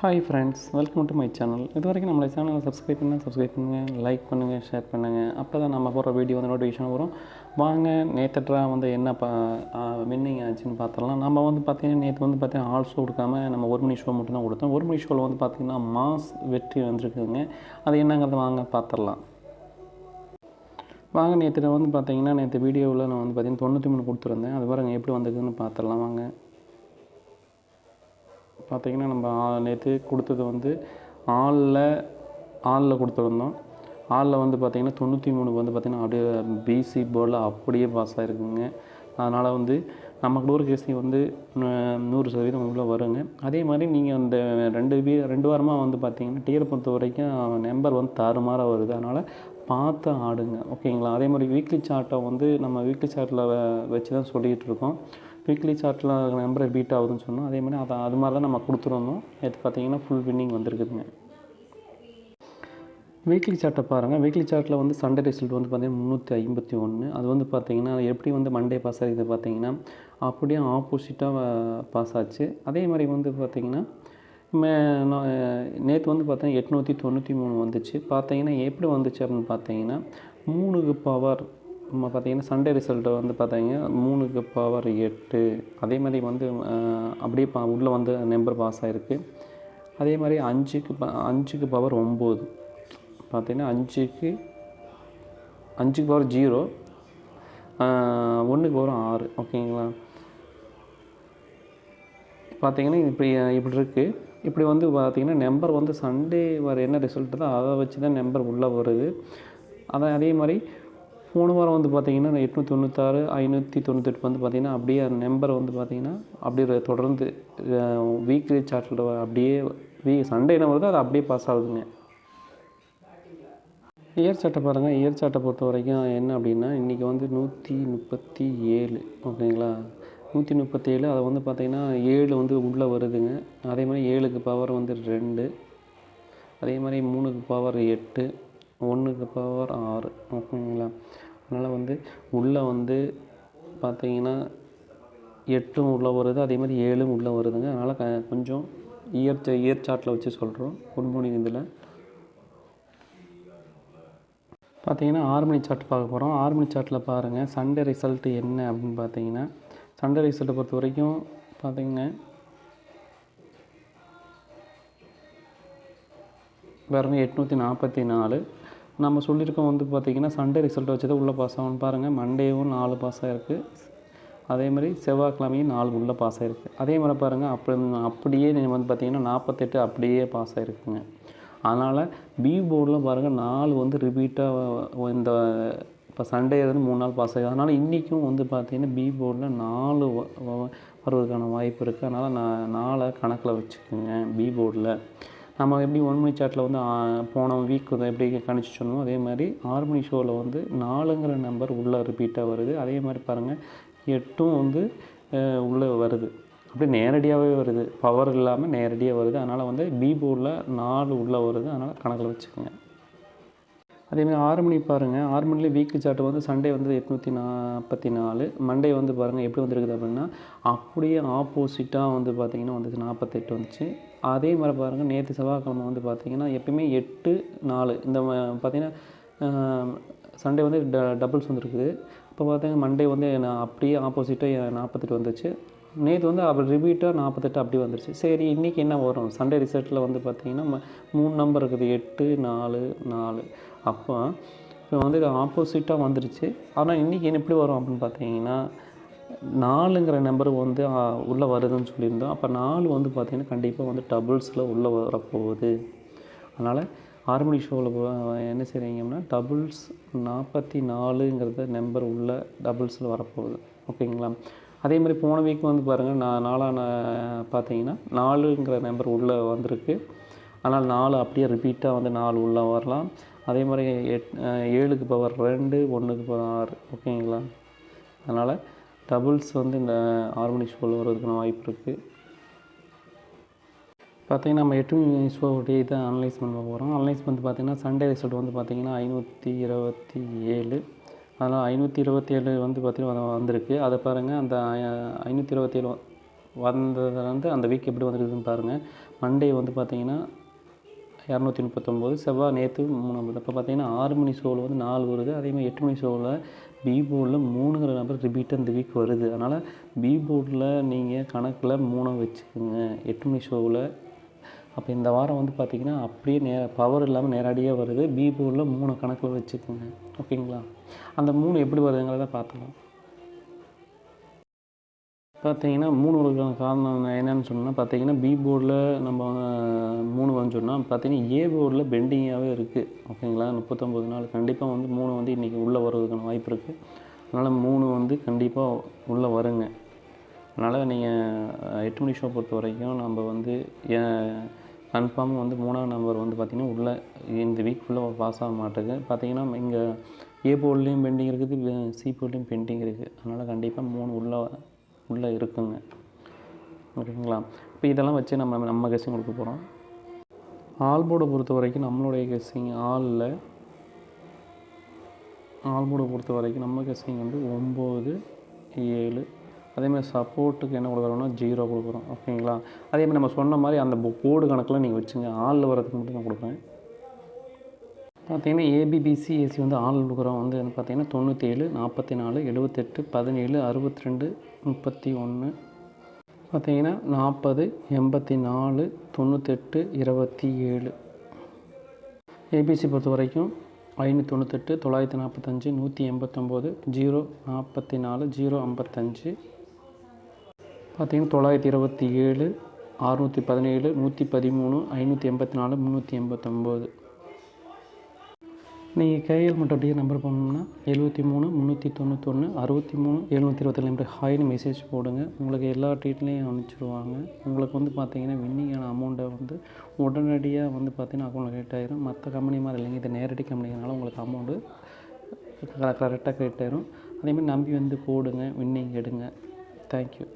Hi friends, welcome to my channel. இது வரைக்கும் நம்மளை சேனலை சப்ஸ்கிரைப் பண்ணுங்கள், லைக் பண்ணுங்கள், ஷேர் பண்ணுங்கள். அப்போ தான் நம்ம போடுற வீடியோ வந்து நோட்டிஃபிகேஷன் வரும். வாங்க நேற்றுட்ரா வந்து என்ன வின்னிங் ஆச்சுன்னு பார்த்துடலாம். நம்ம வந்து பார்த்திங்கன்னா நேற்று வந்து பார்த்திங்கன்னா ஆல் ஷோ கொடுக்காம நம்ம ஒரு மணி ஷோ மட்டும் தான் கொடுத்தோம். ஒரு மணி ஷோவில் வந்து பார்த்திங்கன்னா மாஸ் வெற்றி வந்திருக்குதுங்க. அது என்னங்கிறத வாங்க பார்த்துடலாம். வாங்க நேற்று வந்து பார்த்திங்கன்னா நேற்று வீடியோவில் நான் வந்து பார்த்திங்கன்னா 93 கொடுத்துருந்தேன். அது பாருங்கள் எப்படி வந்திருக்குதுன்னு பார்த்துடலாம் வாங்க. பார்த்திங்கன்னா நம்ம நேற்று கொடுத்தது வந்து ஆலில் கொடுத்துருந்தோம். ஆலில் வந்து பார்த்திங்கன்னா 93 வந்து பார்த்திங்கன்னா அப்படியே பிசி போர்டில் அப்படியே பாஸ் ஆகிருக்குங்க. அதனால் வந்து நமக்கு ஒரு கேசி வந்து 100% உள்ளே வருங்க. அதே மாதிரி நீங்கள் அந்த ரெண்டு வாரமாக வந்து பார்த்திங்கன்னா டியரை பொறுத்த வரைக்கும் நம்பர் வந்து தாறுமாறாக வருது. அதனால் பார்த்து ஆடுங்க, ஓகேங்களா. அதே மாதிரி வீக்லி சார்ட்டை வந்து நம்ம வீக்லி சார்ட்டில் வச்சு தான் சொல்லிகிட்டு இருக்கோம். வீக்லி சார்ட்டில் நம்பர் பீட் ஆகுதுன்னு சொன்னோம். அதே மாதிரி அது மாதிரி தான் நம்ம கொடுத்துருந்தோம். நேற்று பார்த்திங்கன்னா ஃபுல் வின்னிங் வந்திருக்குதுங்க. வீக்லி சார்ட்டை பாருங்கள். வீக்லி சார்ட்டில் வந்து சண்டே ரிசல்ட் வந்து பார்த்திங்கன்னா 351. அது வந்து பார்த்திங்கன்னா எப்படி வந்து மண்டே பாஸ் ஆகிது பார்த்திங்கன்னா அப்படியே ஆப்போசிட்டாக பாஸ் ஆச்சு. அதே மாதிரி வந்து பார்த்திங்கன்னா நேற்று வந்து பார்த்தீங்கன்னா 893 வந்துச்சு. பார்த்தீங்கன்னா எப்படி வந்துச்சு அப்படின்னு பார்த்தீங்கன்னா 3க்கு பவர் நம்ம பார்த்திங்கன்னா சண்டே ரிசல்ட்டை வந்து பார்த்தீங்கன்னா 3க்கு பவர் 8. அதே மாதிரி வந்து அப்படியே உள்ளே வந்து நம்பர் பாஸ் ஆகிருக்கு. அதே மாதிரி 5க்கு பவர் 9. பார்த்திங்கன்னா 5க்கு பவர் 0, 1க்கு பவர் 6, ஓகேங்களா. பார்த்திங்கன்னா இப்படி இருக்குது. இப்படி வந்து பார்த்திங்கன்னா நம்பர் வந்து சண்டே வர என்ன ரிசல்ட்டு தான் அதை வச்சு தான் நம்பர் உள்ளே வருது. அதே மாதிரி போன வாரம் வந்து பார்த்திங்கன்னா 896, 598 வந்து பார்த்திங்கன்னா அப்படியே நம்பர் வந்து பார்த்திங்கன்னா அப்படியே தொடர்ந்து வீக்லி சார்ட்டில் அப்படியே சண்டே என்ன வருதோ அது அப்படியே பாஸ் ஆகுதுங்க. இயர் சார்ட்டை பாருங்கள். இயர் சார்ட்டை பொறுத்த வரைக்கும் என்ன அப்படின்னா இன்றைக்கி வந்து 137, ஓகேங்களா. 137 அதை வந்து பார்த்திங்கன்னா 7 வந்து உள்ளே வருதுங்க. அதே மாதிரி 7க்கு பவர் வந்து 2, அதே மாதிரி 3க்கு பவர் 8, 1க்கு பவர் 6, ஓகேங்களா. அதனால் வந்து உள்ளே வந்து பார்த்திங்கன்னா 8 உள்ளே வருது, அதே மாதிரி 7 உள்ளே வருதுங்க. அதனால் கொஞ்சம் இயர் சார்ட்டில் வச்சு சொல்கிறோம். பொன்மொழி இதில் பார்த்திங்கன்னா 6 மணி சார்ட் பார்க்க போகிறோம். 6 மணி சார்ட்டில் பாருங்கள் சண்டே ரிசல்ட்டு என்ன அப்படின்னு பார்த்தீங்கன்னா சண்டே ரிசல்ட்டை பொறுத்த வரைக்கும் பார்த்திங்கன்னா பாருங்கள் 844 நம்ம சொல்லியிருக்கோம். வந்து பார்த்திங்கன்னா சண்டே ரிசல்ட்டை வச்சு தான் உள்ளே பாஸ் ஆகும்னு பாருங்கள். மண்டேவும் 4 பாஸ் ஆகிருக்கு. அதே மாதிரி செவ்வாய்க்கிழமையும் 4 உள்ளே பாஸ் ஆகிருக்கு. அதே மாதிரி பாருங்கள் அப்படியே நீங்கள் வந்து பார்த்திங்கன்னா 48 அப்படியே பாஸ் ஆகிருக்குங்க. அதனால் பி போர்டில் பாருங்கள் 4 வந்து ரிப்பீட்டாக இந்த இப்போ சண்டே வந்து 3 நாள் பாஸ் ஆகுது. அதனால் இன்றைக்கும் வந்து பார்த்திங்கன்னா பி போர்டில் 4 வருவதற்கான வாய்ப்பு இருக்குது. அதனால் 4 கணக்கில் வச்சுக்கோங்க. பி போர்டில் நம்ம எப்படி 1 மணி சார்ட்டில் வந்து போன வீக் வந்து எப்படி கணிச்சு சொன்னோம் அதே மாதிரி 6 மணி ஷோவில் வந்து 4ங்கிற நம்பர் உள்ளே ரிப்பீட்டாக வருது. அதே மாதிரி பாருங்கள் 8ம் வந்து உள்ளே வருது. அப்படி நேரடியாகவே வருது, பவர் இல்லாமல் நேரடியாக வருது. அதனால் வந்து பி போர்டில் 4 உள்ளே வருது. அதனால் கணக்கில் வச்சுக்கோங்க. அதேமாதிரி 6 மணி பாருங்கள். 6 மணிலேயே வீக்லி சார்ட்டு வந்து சண்டே வந்து 844, மண்டே வந்து பாருங்கள் எப்படி வந்துருக்குது அப்படின்னா அப்படியே ஆப்போசிட்டாக வந்து பார்த்திங்கன்னா வந்துச்சு 48 வந்துச்சு. அதே மாதிரி பாருங்கள் நேற்று செவ்வாய்க்கிழமை வந்து பார்த்திங்கன்னா எப்பயுமே 8, 4 இந்த பார்த்திங்கன்னா சண்டே வந்து டபுள்ஸ் வந்துருக்குது. இப்போ பார்த்திங்கன்னா மண்டே வந்து அப்படியே ஆப்போசிட்டாக 48 வந்துச்சு. நேற்று வந்து அப்படி ரிப்பீட்டாக 48 அப்படி வந்துருச்சு. சரி இன்றைக்கி என்ன வரும் சண்டே ரிசல்ட்டில் வந்து பார்த்திங்கன்னா 3 நம்பர் இருக்குது 8, 4, 4. அப்போ இப்போ வந்து இது ஆப்போசிட்டாக வந்துருச்சு. ஆனால் இன்றைக்கி எப்படி வரும் அப்படின்னு பார்த்தீங்கன்னா 4ங்கிற நம்பர் வந்து உள்ளே வருதுன்னு சொல்லியிருந்தோம். அப்போ 4 வந்து பார்த்திங்கன்னா கண்டிப்பாக வந்து டபுள்ஸில் உள்ளே வரப்போகுது. அதனால் 6 மணி ஷோவில் என்ன செய்கிறீங்கன்னா டபுள்ஸ் 44ங்கிறத நம்பர் உள்ள டபுள்ஸில் வரப்போகுது, ஓகேங்களா. அதே மாதிரி போன வீக் வந்து பாருங்கள் நாலான பார்த்தீங்கன்னா 4ங்கிற நம்பர் உள்ளே வந்திருக்கு. அதனால் 4 அப்படியே ரிப்பீட்டாக வந்து 4 உள்ளே வரலாம். அதே மாதிரி 7க்கு பவர் 2, 1க்கு பவர் 6, ஓகேங்களா. அதனால் டபுள்ஸ் வந்து இந்த 6 மணி ஷோவில் வருவதுக்கான வாய்ப்பு இருக்குது. பார்த்திங்கன்னா நம்ம 8 மணி ஷோவுடைய இதை அனலைஸ் பண்ண போகிறோம். அனலைஸ் வந்து பார்த்திங்கன்னா சண்டே ரிசல்ட் வந்து பார்த்திங்கன்னா 527. அதனால் 527 வந்து பார்த்திங்கன்னா வந்திருக்கு. அதை பாருங்கள். அந்த 527 வந்ததுலேருந்து அந்த வீக் எப்படி வந்துருக்குதுன்னு பாருங்கள். மண்டே வந்து பார்த்தீங்கன்னா 239, செவ்வாய் நேற்று 350. இப்போ பார்த்தீங்கன்னா 6 மணி ஷோவில் வந்து 4 வருது. அதேமாதிரி 8 மணி ஷோவில் பி போர்டில் 3ங்கிற நம்பர் ரிப்பீட்டாக இந்த வீக் வருது. அதனால் பி போர்டில் நீங்கள் கணக்கில் 3 வச்சுக்கோங்க 8 மணி ஷோவில். அப்போ இந்த வாரம் வந்து பார்த்திங்கன்னா அப்படியே பவர் இல்லாமல் நேரடியாக வருது. பி போர்டில் 3 கணக்கில் வச்சுக்கோங்க. ஓகேங்களா? அந்த 3 எப்படி வருதுங்கிறத பார்த்துக்கலாம். பார்த்தீங்கன்னா 3 வருதுக்கான காரணம் என்னென்னு சொன்னால் பார்த்தீங்கன்னா பி போர்டில் நம்ம 3 வந்து சொன்னால் பார்த்தீங்கன்னா ஏ போர்டில் பெண்டிங்காகவே இருக்குது. ஓகேங்களா? 39 நாள் கண்டிப்பாக வந்து 3 வந்து இன்றைக்கி உள்ளே வருவதுக்கான வாய்ப்பு இருக்குது. அதனால் 3 வந்து கண்டிப்பாக உள்ளே வருங்க. அதனால் நீங்கள் 8 மணி ஷோ பொறுத்த வரைக்கும் நம்ம வந்து கன்ஃபார்மாக வந்து 3ஆம் நம்பர் வந்து பார்த்திங்கன்னா உள்ளே இந்த வீக் ஃபுல்லாக பாஸ் ஆக மாட்டேங்குது. பார்த்திங்கன்னா இங்கே ஏ போர்ட்லேயும் பெண்டிங் இருக்குது, சி போர்ட்லேயும் பெண்டிங் இருக்குது. அதனால் கண்டிப்பாக 3 உள்ளே இருக்குங்க. ஓகேங்களா? இப்போ இதெல்லாம் வச்சு நம்ம கெஸ்ஸிங் கொடுக்க போகிறோம். ஆல் போர்டை பொறுத்த வரைக்கும் நம்மளுடைய கெஸ்ஸிங் ஆல் போர்டை பொறுத்த வரைக்கும் நம்ம கெஸ்ஸிங் வந்து 9, 7. அதேமாதிரி சப்போர்ட்டுக்கு என்ன கொடுக்குறோம்னா 0 கொடுக்குறோம். ஓகேங்களா? அதேமாதிரி நம்ம சொன்ன மாதிரி அந்த போர்டு கணக்கில் நீங்கள் வச்சுங்க. ஆளில் வரதுக்கு மட்டும் நான் கொடுப்பேன். பார்த்தீங்கன்னா ஏபிபிசி ஏசி வந்து ஆள் கொடுக்குறோம் வந்து பார்த்தீங்கன்னா 97, 44, 78, 17, 62, 31. பார்த்தீங்கன்னா 40, 84, 98, 27. ஏபிசி பொறுத்த வரைக்கும் 598, 945, 189, 0, 44, 0, 55. பார்த்தீங்கன்னா 927, 617, 113, 584, 389. நீங்கள் கையில் மட்டும் அப்படியே நம்பர் பண்ணணும்னா 73, 391, 63, 727 நம்பர் ஹாய்னு மெசேஜ் போடுங்க. உங்களுக்கு எல்லா டீட்டெயிலையும் அனுப்பிச்சிடுவாங்க. உங்களுக்கு வந்து பார்த்தீங்கன்னா வின்னிங்கான அமௌண்ட்டை வந்து உடனடியாக வந்து பார்த்தீங்கன்னா அக்கௌண்ட்டில் கிரெடிட் ஆயிரும். மற்ற கம்பெனி மாதிரி இல்லைங்க, இது நேரடி கம்பெனினால உங்களுக்கு அமௌண்ட்டு கரெக்டாக கிரெடிட் ஆயிரும். அதேமாதிரி நம்பி வந்து போடுங்க, வின்னிங் எடுங்க. தேங்க்யூ.